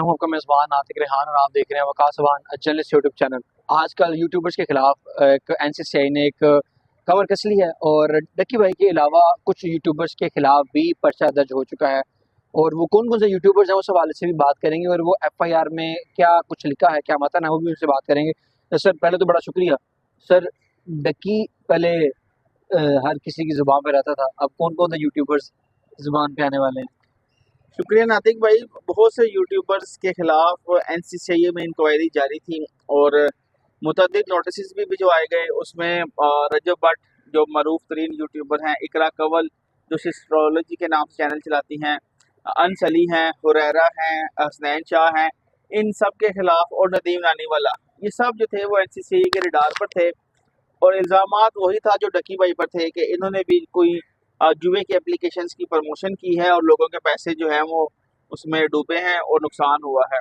हूं आपका मेज़बान नातिक रेहान और आप देख रहे हैं Waqas one journalist YouTube channel. आजकल यूट्यूबर्स के खिलाफ एक एनसीसीआई ने एक खबर कस ली है और डक्की भाई के अलावा कुछ यूट्यूबर्स के खिलाफ भी पर्चा दर्ज हो चुका है। और वो कौन कौन से यूट्यूबर्स हैं उस हवाले से भी बात करेंगे और वो एफआईआर में क्या कुछ लिखा है, क्या मतन है, वो भी उनसे बात करेंगे। तो सर पहले तो बड़ा शुक्रिया सर। डक्की पहले हर किसी की जुबान पे रहता था, अब कौन कौन से यूट्यूबर्स जुबान पे आने वाले हैं? शुक्रिया नातिक भाई। बहुत से यूट्यूबर्स के खिलाफ एनसीसीआई में इंक्वायरी जारी थी और मुतअद्दिद नोटिस भी भिजवाए गए। उसमें रजब भट्ट जो मरूफ तरीन यूट्यूबर हैं, इकरा कंवल जो एस्ट्रोलॉजी के नाम से चैनल चलाती हैं, अनसली हैं, हुरैरा हैं, हसनैन शाह हैं, इन सब के खिलाफ, और नदीम नानीवाला, ये सब जो थे वो एनसीसीआई के रडार पर थे। और इल्ज़ामात वही था जो डक्की भाई पर थे कि इन्होंने भी कोई जुए की एप्लीकेशंस की प्रमोशन की है और लोगों के पैसे जो हैं वो उसमें डूबे हैं और नुकसान हुआ है।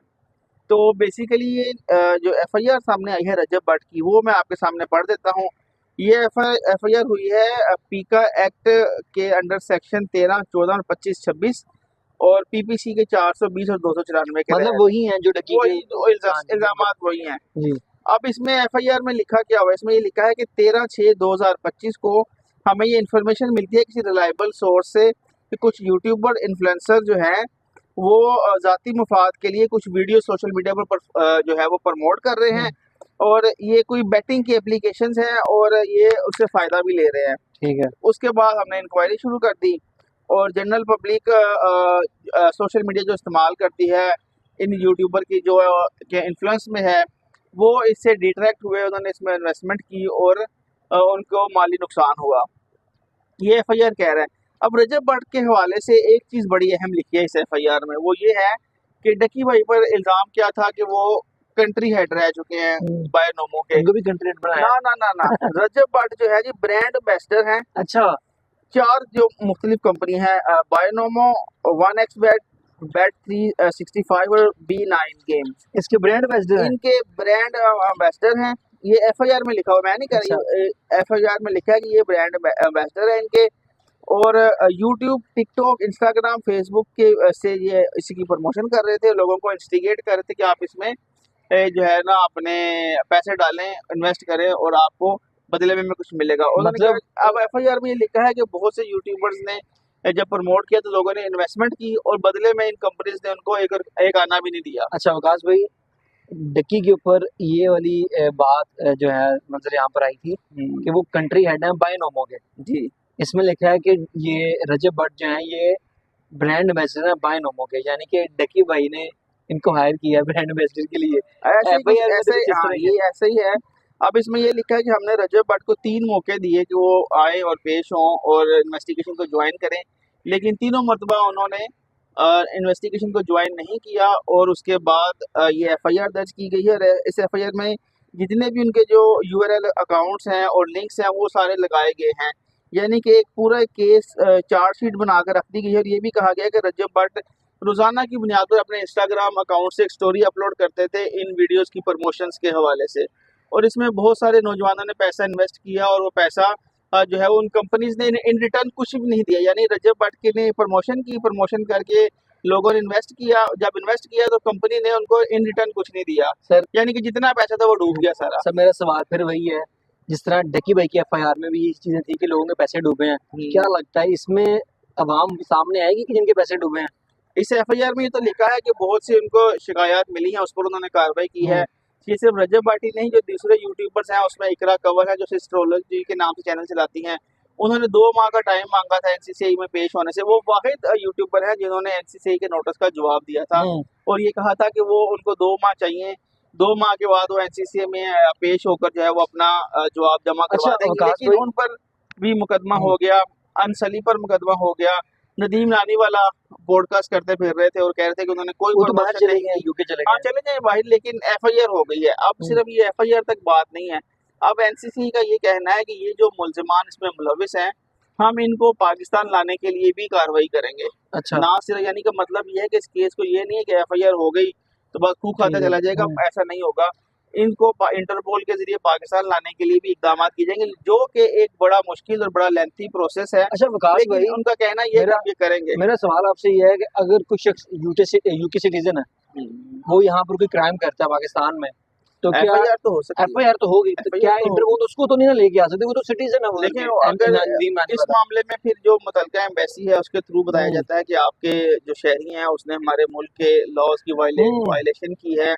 तो बेसिकली ये जो एफआईआर सामने आई है रजब भट्ट की, वो मैं आपके सामने पढ़ देता हूँ। ये एफआईआर हुई है पीका एक्ट के अंडर सेक्शन 13, 14 और 25, 26 और पीपीसी के 420 और 294 के मतलब वही हैं जो डक्की के इल्जामात वही हैं जी। अब इसमें एफआईआर में लिखा क्या हुआ है? इसमें ये लिखा है कि 13/6/2025 को हमें ये इन्फॉर्मेशन मिलती है किसी रिलायबल सोर्स से कि कुछ यूट्यूबर इन्फ्लुएंसर जो हैं वो ज़ाती मुफाद के लिए कुछ वीडियो सोशल मीडिया पर जो है वो प्रमोट कर रहे हैं और ये कोई बेटिंग की एप्लीकेशंस हैं और ये उससे फ़ायदा भी ले रहे हैं। ठीक है। उसके बाद हमने इंक्वायरी शुरू कर दी और जनरल पब्लिक सोशल मीडिया जो इस्तेमाल करती है इन यूट्यूबर की जो के इन्फ्लुएंस में है, वो इससे डिट्रैक्ट हुए, उन्होंने इसमें इन्वेस्टमेंट की और उनको माली नुकसान हुआ, ये एफआईआर कह रहा है। अब रजब भट्ट के हवाले से एक चीज़ बड़ी अहम लिखी है इस एफआईआर में, वो ये है कि डक्की भाई पर इल्ज़ाम क्या था कि वो कंट्री हेड रह चुके हैं बायोनोमो के। उनको भी कंट्री हेड बनाया? ना ना ना ना रजब भट्ट जो है जी ब्रांड एम्बेसडर हैं। अच्छा। 4 जो मुख्तलिफ कंपनी है, बायोनोमो, 1xBet, Bet365 और B9 गेम्स, इसके ब्रांड एम्बेसडर हैं? इनके ब्रांड एम्बेसडर हैं। ये एफआईआर में लिखा हुआ, मैं नहीं कर रही, एफआईआर में लिखा है कि ये ब्रांड एम्बेसडर है इनके। और यूट्यूब, टिकटॉक, इंस्टाग्राम, फेसबुक के से ये इसी की प्रमोशन कर रहे थे, लोगों को इंस्टिगेट कर रहे थे कि आप इसमें जो है ना अपने पैसे डालें, इन्वेस्ट करें और आपको बदले में कुछ मिलेगा। मतलब अब एफआईआर में ये लिखा है कि बहुत से यूट्यूबर्स ने जब प्रमोट किया तो लोगों ने इन्वेस्टमेंट की और बदले में इन कंपनीज ने उनको एक आना भी नहीं दिया। अच्छा वकास भाई, डक्की के ऊपर ये वाली बात जो है मंजर यहाँ पर आई थी कि वो कंट्री हेड है बायोनोमो के जी। इसमें लिखा है कि ये रजब भट्ट जो है ये ब्रांड एम्बेसडर है बायोनोमो के, यानी कि डक्की भाई ने इनको हायर किया है ब्रांड एम्बेसडर के लिए। ऐसे ही है। अब इसमें ये लिखा है कि हमने रजब भट्ट को 3 मौके दिए कि वो आए और पेश हों और इन्वेस्टिगेशन को ज्वाइन करें, लेकिन तीनों मरतबा उन्होंने इन्वेस्टिगेशन को ज्वाइन नहीं किया और उसके बाद ये एफआईआर दर्ज की गई है। इस एफआईआर में जितने भी उनके जो यूआरएल अकाउंट्स हैं और लिंक्स हैं वो सारे लगाए गए हैं, यानी कि एक पूरा केस चार्जशीट बनाकर रख दी गई है। और ये भी कहा गया है कि रजब भट्ट रोज़ाना की बुनियाद पर अपने इंस्टाग्राम अकाउंट से एक स्टोरी अपलोड करते थे इन वीडियोस की प्रमोशंस के हवाले से, और इसमें बहुत सारे नौजवानों ने पैसा इन्वेस्ट किया और वो पैसा जो है उन कंपनीज ने इन रिटर्न कुछ भी नहीं दिया। यानी रजब भट्ट के ने प्रमोशन की, प्रमोशन करके लोगों ने इन्वेस्ट किया, जब इन्वेस्ट किया तो कंपनी ने उनको इन रिटर्न कुछ नहीं दिया सर, यानी कि जितना पैसा था वो डूब गया सारा। सर मेरा सवाल फिर वही है, जिस तरह डक्की भाई की एफआईआर में भी ये चीजें थी कि लोगों के पैसे डूबे हैं, क्या लगता है इसमें अवाम सामने आएगी कि जिनके पैसे डूबे हैं? इस एफआईआर में ये तो लिखा है कि बहुत सी उनको शिकायत मिली है, उस पर उन्होंने कार्रवाई की है। ये सिर्फ रजब भट्ट नहीं, जो दूसरे यूट्यूबर्स हैं उसमें इकरा कंवल है जो एस्ट्रोलॉजी के नाम से चैनल चलाती हैं, उन्होंने 2 माह का टाइम मांगा था एनसीसीआई में पेश होने से। वो वाहिद यूट्यूबर है जिन्होंने एनसीसीआई के नोटिस का जवाब दिया था और ये कहा था कि वो उनको 2 माह चाहिए, 2 माह के बाद वो एनसीसीआई में पेश होकर जो है वो अपना जवाब जमा करवा देंगे। लेकिन उन पर भी मुकदमा हो गया, अनसली पर मुकदमा हो गया। नदीम नानीवाला पॉडकास्ट करते फिर रहे थे और कह रहे थे कि उन्होंने कोई बाहर चले गए, यूके चले गए। हाँ चले जाए बाहर, लेकिन एफआईआर हो गई है। अब सिर्फ ये एफआईआर तक बात नहीं है, अब एनसीसी का ये कहना है कि ये जो मुल्जिमान इसमें मुलविस हैं, हम इनको पाकिस्तान लाने के लिए भी कार्रवाई करेंगे। अच्छा। ना सिर्फ, यानी कि मतलब ये है कि इस केस को ये नहीं है कि एफआईआर हो गई तो बस खूब खाता चला जाएगा, ऐसा नहीं होगा। इनको इंटरपोल के जरिए पाकिस्तान लाने के लिए भी इकदाम किए जाएंगे, जो कि एक बड़ा मुश्किल और बड़ा लेंथी प्रोसेस है। अच्छा वकास भाई, उनका कहना ये करेंगे। मेरा सवाल आपसे ये है कि अगर कुछ शख्स यूके सिटीजन है वो यहाँ पर कोई क्राइम करता है पाकिस्तान में, तो क्या FIR तो हो सकती है। FIR तो होगी, तो FIR क्या तो इंटर वो तो उसको तो नहीं ना लेके आ सकते, वो तो सिटीजन है उधर देखें के, अगर नदीम आने इस वाला। मामले में फिर जो मुतलका एम्बेसी है उसके थ्रू बताया हम्म जाता है कि आपके जो शहरी हैं उसने हमारे मुल्क के लॉज की हम्म वायलेशन की है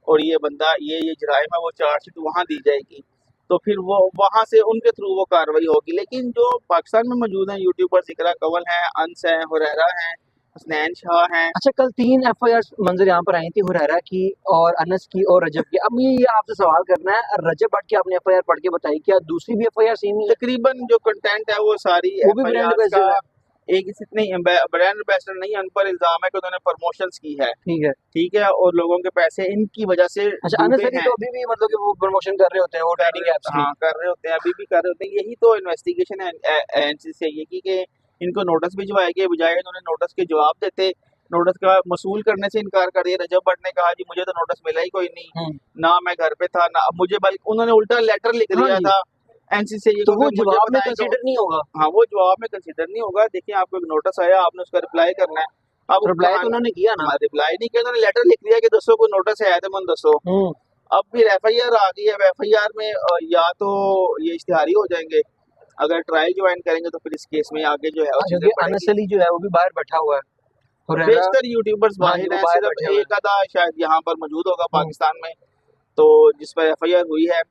और ये बंदा ये जुराइम है, वो चार्जशीट वहाँ दी जाएगी, तो फिर वो वहाँ से उनके थ्रू वो कार्रवाई होगी। लेकिन जो पाकिस्तान में मौजूद हैं यूट्यूबर्स, इकरा कंवल हैं, अंस हैं, हुरैरा हैं, हसनैन शाह हैं। अच्छा, कल 3 FIR मंजर यहाँ पर आई थी, हुरैरा की और अनस की और रजब की। अब ये आपसे सवाल करना है, रजब भट्ट की आपने FIR पढ़ के बताई, क्या दूसरी भी FIR सेम ही है? तकरीबन जो कंटेंट है वो सारी वो भी ब्रांड FIR का एम्बेसडर है? एक नहीं, ब्रांड एम्बेसडर नहीं है, उन पर इल्जाम है कि उन्होंने प्रमोशंस की है, ठीक है। ठीक है, और लोगों के पैसे इनकी वजह से अच्छा, अनस डूबे अली हैं। तो अभी भी मतलब कि वो प्रमोशन कर रहे होते हैं, वो कर ट्रेडिंग एप्स की। हाँ, कर रहे होते हैं, अभी भी कर रहे होते हैं। यही तो इन्वेस्टिगेशन है NCCI की, इनको नोटिस भिजवाए गए, बजाय इन्होंने नोटिस के जवाब देते, नोटिस का मसूल करने से इनकार कर दिया। रजब भट्ट ने कहा जी मुझे तो नोटिस मिला ही कोई नहीं, ना मैं घर पे था, ना मुझे, बल्कि उन्होंने उल्टा लेटर लिख हाँ दिया जी, था NCCI तो को वो कि मुझे जवाब में बताएं तो। कंसीडर नहीं होगा? हाँ, वो जवाब में कंसीडर नहीं होगा। देखिए आपको एक नोटिस आया, आपने उसका रिप्लाई करना है। अब रिप्लाई तो उन्होंने किया ना। रिप्लाई नहीं किया, उन्होंने लेटर लिख दिया कि दसो कोई नोटिस है तो मन दसो। हम्म अब फिर FIR आ गई है। अब FIR में या तो ये इश्तिहारी हो जाएंगे, अगर ट्रायल ज्वाइन करेंगे तो फिर इस केस में आगे जो है वो हाँ, चीजें क्योंकि अनस पड़ेंगी। अली जो है वो भी बाहर बैठा हुआ है, हुरैरा। बेशतर यूट्यूबर्स हाँ जी, वाहिद वो हैं, बाहर सिर्फ बैठे हुए हैं। एक आधा शायद यहाँ पर मौजूद होगा हम्म पाकिस्तान में, तो जिस पर FIR हुई है।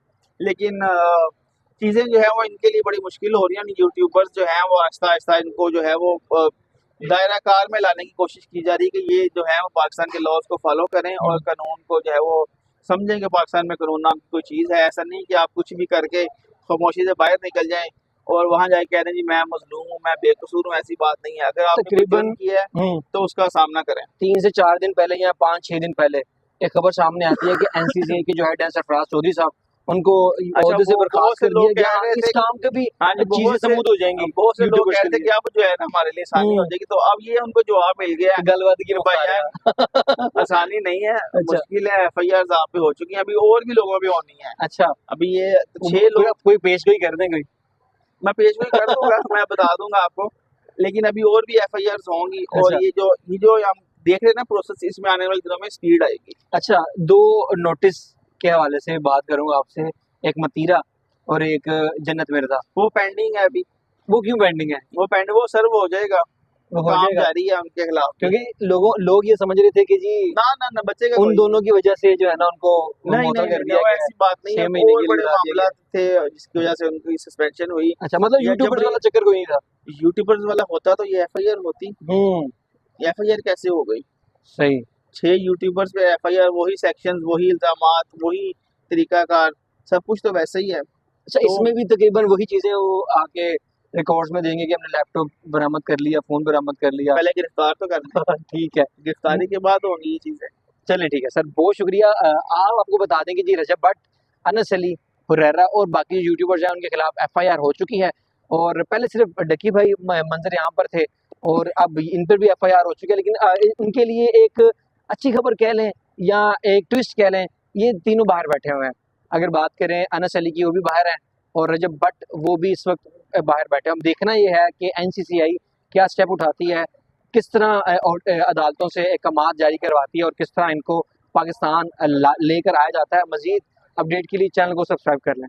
लेकिन चीजें जो है वो इनके लिए बड़ी मुश्किल हो रही है। यूट्यूबर्स जो हैं वो आहिस्ता आहिस्ता इनको जो है वो दायरा कार में लाने की कोशिश की जा रही है कि ये जो है वो पाकिस्तान के लॉज को फॉलो करें और हम्म। कानून को जो है वो समझें कि पाकिस्तान में कानून नाम की कोई चीज़ है। ऐसा नहीं कि आप कुछ भी करके खामोशी से बाहर निकल जाएं और वहां जाके कह दें जी मैं मजलूम हूँ, मैं बेकसूर हूँ। ऐसी बात नहीं है। अगर आपने कोई तकरीबन जुर्म किया है तो उसका सामना करें। 3 से 4 दिन पहले या 5-6 दिन पहले एक खबर सामने आती है कि NCCI के जो हेड हैं सरफराज चौधरी साहब, उनको अच्छा, ओहदे से वो बर्खास्त बहुत से कर दिया लोग गया। कह हाँ, रहे इस थे, काम के भी हाँ जी, चीजें स्मूथ हो जाएंगी बहुत से लोग यूट्यूबर्स कह के रहे थे कि लिए। अब जो है ना हमारे लिए आसानी हो जाएगी, तो अब ये उनको जवाब मिल गया है गलबात की कि मुख्तार भाईजान है। आसानी नहीं है, अच्छा मुश्किल है। FIR आप पे हो चुकी है, अभी और भी लोगों पे होनी है। अच्छा, अभी ये 6 कोई लोग, कोई पेश गोई कर दें कोई। मैं पेशगोई कर दूंगा, मैं बता दूंगा आपको, लेकिन अभी और भी FIRs होंगी। और अच्छा ये जो हम देख रहे हैं ना प्रोसेस, इसमें आने वाले दिनों में स्पीड आएगी। अच्छा, 2 नोटिस के हवाले से बात करूंगा आपसे, एक मतीरा और एक जन्नत मिर्जा। वो पेंडिंग है अभी, वो क्यों पेंडिंग है? वो सर्व हो जाएगा, वो हो काम जाएगा, जारी है उनके खिलाफ भी। क्योंकि लोग ये समझ रहे थे कि जी ना ना ना, बचेगा उन कोई दोनों की वजह से जो है ना उनको नहीं मोहता नहीं कर नहीं नहीं, दिया वो गया है, ऐसी बात नहीं है। 6 महीने और के लिए बड़े लगा दिया गया मामला थे जिसकी वजह से उनकी सस्पेंशन हुई। है। अच्छा, मतलब या यूट्यूबर्स जबरी वाला चक्कर कोई नहीं था। यूट्यूबर्स वाला होता तो ये FIR होती। हम्म ये FIR कैसे हो गई? सही। 6 यूट्यूबर्स पे FIR, वही सेक्शंस, वही इल्जामात, वही तरीकाकार, सब कुछ तो वैसे ही है। अच्छा, तो इसमें भी तकरीबन वही चीजें वो आके रिकॉर्ड्स में देंगे कि हमने लैपटॉप बरामद कर लिया, फोन बरामद कर लिया। पहले गिरफ्तार तो कर लें, ठीक है। गिरफ्तारी के बाद होंगी ये चीजें। चलिए ठीक है सर, बहुत शुक्रिया। आप आपको बता दें कि जी रजब भट्ट, अनस अली, हुरैरा और बाकी यूट्यूबर्स हैं उनके खिलाफ FIR हो चुकी है। और पहले सिर्फ डकी भाई मंजर यहाँ पर थे और अब इन पर भी FIR हो चुकी है। लेकिन उनके लिए एक अच्छी खबर कह लें या एक ट्विस्ट कह लें, ये तीनों बाहर बैठे हुए हैं। अगर बात करें अनस अली की, वो भी बाहर हैं और रजब भट्ट वो भी इस वक्त बाहर बैठे हैं। अब देखना ये है कि NCCI क्या स्टेप उठाती है, किस तरह अदालतों से अहकामात जारी करवाती है और किस तरह इनको पाकिस्तान लेकर आया जाता है। मजीद अपडेट के लिए चैनल को सब्सक्राइब कर लें।